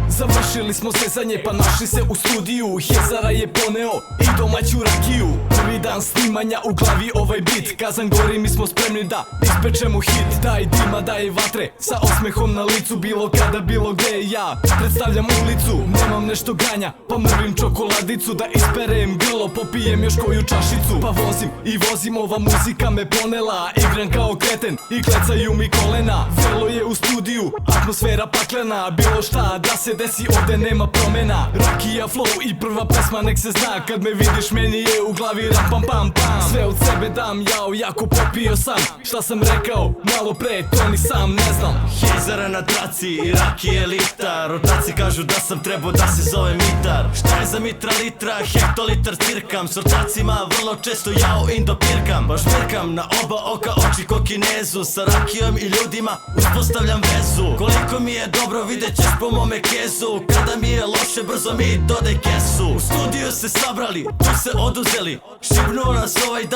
Završili smo zezanje pa našli se u studiju. Hezara je poneo i domaću rakiju. Prvi dan snimanja u glavi ovaj bit. Kazan gori, mi smo spremni da ispečemo hit. Daj dima, daj vatre, sa osmehom na licu. Bilo kada, bilo gde ja predstavljam ulicu. Nemam nešto granja, pa mrvim čokoladicu. Da isperem grlo, popijem još koju čašicu. Pa vozim i vozim, ova muzika me ponela. Igram kao kreten i klecaju mi kolena. Vrelo je u studiju, atmosfera paklena. Bilo šta da se desi, ovde nema promena. Rakija, flow i prva pesma nek se zna. Kad me vidiš meni je u glavi ram pam pam pam. Sve od sebe dam, jao, jako popio sam. Šta sam rekao malo pre, to ni sam ne znam. Hejzara na traci i rakije litra. Rotaci kažu da sam trebao da se zove mitar. Šta je za mitra litra, hektolitar cirkam. S ortacima vrlo često jao indo pirkam. Baš mirkam na oba oka, oči ko Kinezu. Sa rakijom i ljudima uspostavljam vezu. Koliko mi je dobro vidjet ćeš po mome kezu. Kada mi je loše brzo mi dodaj kesu. U studiju se sabrali, tu se oduzeli. Šibnuo nas ovaj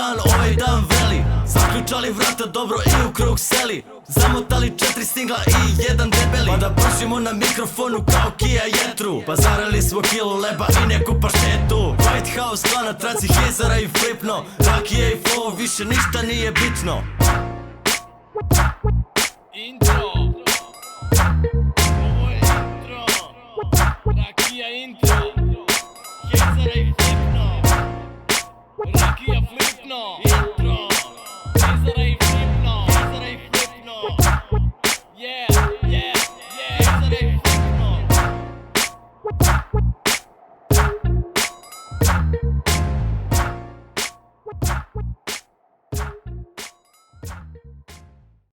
dan veli. Zaključali vrata dobro i u krug seli. Zamotali 4 singla i jedan debeli. Pa da prašimo na mikrofonu kao Kija Jetru. Pazarili smo kilu leba i neku paštetu. White House, klan na traci, Hezara i Flipno. Rakije i flow, više ništa nije bitno. Intro.